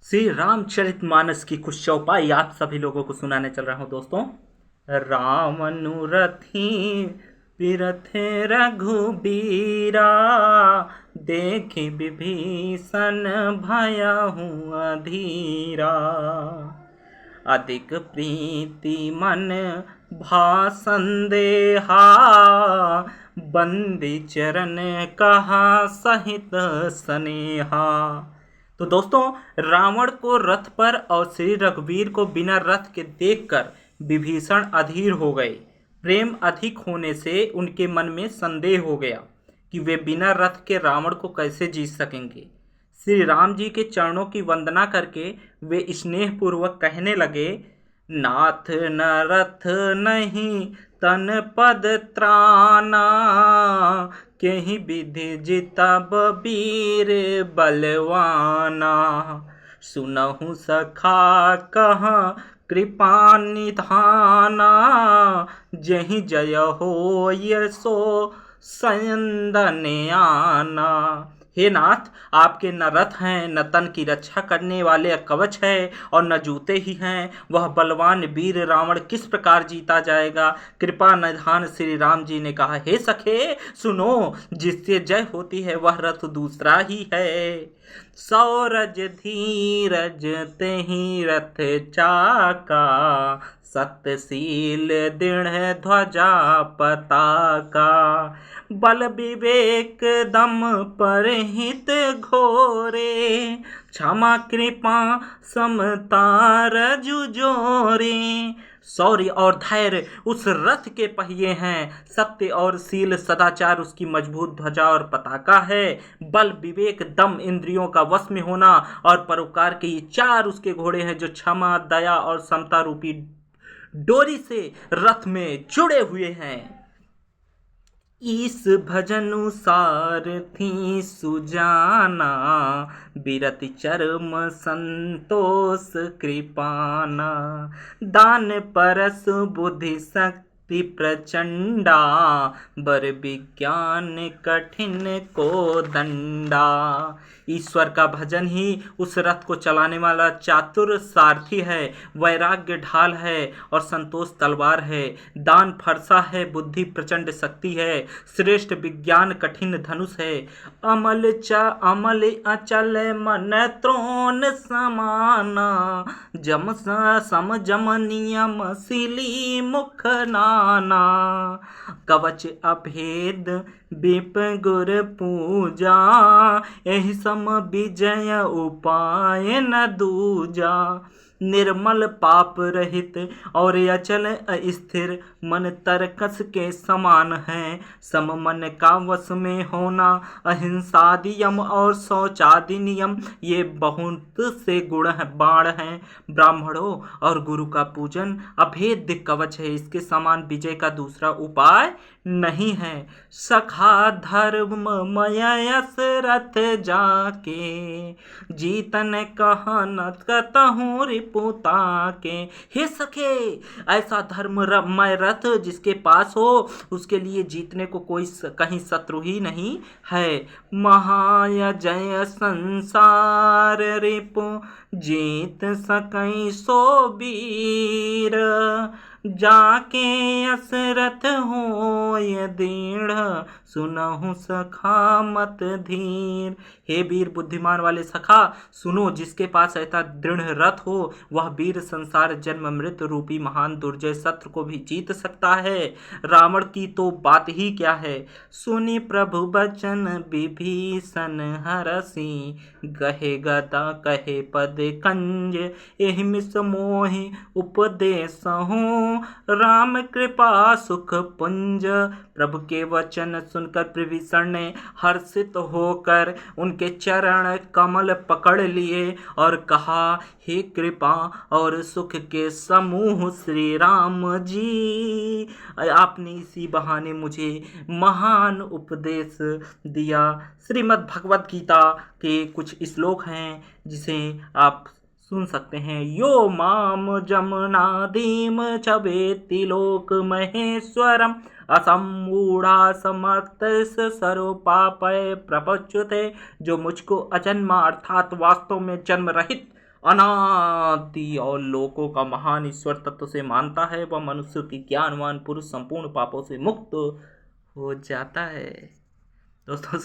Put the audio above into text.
श्री रामचरितमानस की कुछ चौपाई आप सभी लोगों को सुनाने चल रहा हूँ दोस्तों। राम अनुरथी बिरथे रघुबीरा, देखि विभीषण भयहु अधीरा। अधिक प्रीति मन भा संदेहा, बंदी चरण कहा सहित स्नेहा। तो दोस्तों, रावण को रथ पर और श्री रघुवीर को बिना रथ के देखकर विभीषण अधीर हो गए। प्रेम अधिक होने से उनके मन में संदेह हो गया कि वे बिना रथ के रावण को कैसे जीत सकेंगे। श्री राम जी के चरणों की वंदना करके वे स्नेहपूर्वक कहने लगे, नाथ न रथ नहीं तन पद त्राना, केहि विधि जितब वीर बलवाना। सुनहु सखा कहा कृपा निधाना, जहि जय होय सो सयंदन आना। हे नाथ, आपके न रथ हैं, न तन की रक्षा करने वाले कवच है और न जूते ही हैं। वह बलवान वीर रावण किस प्रकार जीता जाएगा? कृपा निधान श्री राम जी ने कहा, हे सखे सुनो, जिससे जय होती है वह रथ दूसरा ही है। सौरज धीरज तेहि रथ चाका, सत्यशील दृढ़ ध्वजा पताका। बल विवेक दम पर हित घोरे, क्षमा कृपा समता रजु जोरे। शौर्य और धैर्य उस रथ के पहिए हैं, सत्य और शील सदाचार उसकी मजबूत ध्वजा और पताका है। बल विवेक दम इंद्रियों का वश में होना और परोपकार के ये चार उसके घोड़े हैं, जो क्षमा दया और समता रूपी डोरी से रथ में जुड़े हुए हैं। इस भजनु सारथी सुजाना, बिरति चरम संतोष कृपाना। दान परस बुद्धि शक्ति प्रचंडा, बर विज्ञान कठिन को दंडा। ईश्वर का भजन ही उस रथ को चलाने वाला चातुर सारथी है, वैराग्य ढाल है और संतोष तलवार है। दान फरसा है, बुद्धि प्रचंड शक्ति है, श्रेष्ठ विज्ञान कठिन धनुष है। अमल अचल मन त्रोण समाना, जम सम जम नियम सिली मुख नाना। कवच अभेद विप गुर पूजा, एहि सम विजय उपाय न दूजा। निर्मल पाप रहित और अचल अस्थिर मन तरकस के समान है। सम मन का वश में होना, अहिंसादि यम और शौचादि नियम, ये बहुत से गुण बाण हैं। ब्राह्मणों और गुरु का पूजन अभेद्य कवच है, इसके समान विजय का दूसरा उपाय नहीं है। सखा धर्ममय रथ जाके, जीतन कहनत कतहु रिपुता के। हे सखे, ऐसा धर्ममय रथ जिसके पास हो, उसके लिए जीतने को कोई कहीं शत्रु ही नहीं है। महायजय संसार रिपु, जीत सकई सो वीर। जाके असरथ होय दृढ़, सुनहु सखा मत धीर। हे वीर बुद्धिमान वाले सखा, सुनो, जिसके पास ऐसा दृढ़ रथ हो, वह वीर संसार जन्म मृत्यु रूपी महान दुर्जय शत्रु को भी जीत सकता है। रावण की तो बात ही क्या है। सुनि प्रभु बचन विभीषण हरसी, गहे गदा कहे पद कंज, एहि मिस मोहि उपदेसहु, राम कृपा सुख पुंज। प्रभु के वचन सुनकर विभीषण ने हर्षित होकर उनके चरण कमल पकड़ लिए और कहा, हे कृपा और सुख के समूह श्री राम जी, आपने इसी बहाने मुझे महान उपदेश दिया। श्रीमद् भगवत गीता के कुछ श्लोक हैं जिसे आप सुन सकते हैं। यो माम जमनादीम चवेति लोक महेश्वरम, असमूढ़ा समर्थ सर्व पापय प्रपच्युते। जो मुझको अजन्मा अर्थात वास्तव में जन्म रहित अनादि और लोकों का महान ईश्वर तत्व से मानता है, वह मनुष्य की ज्ञानवान पुरुष संपूर्ण पापों से मुक्त हो जाता है। दोस्तों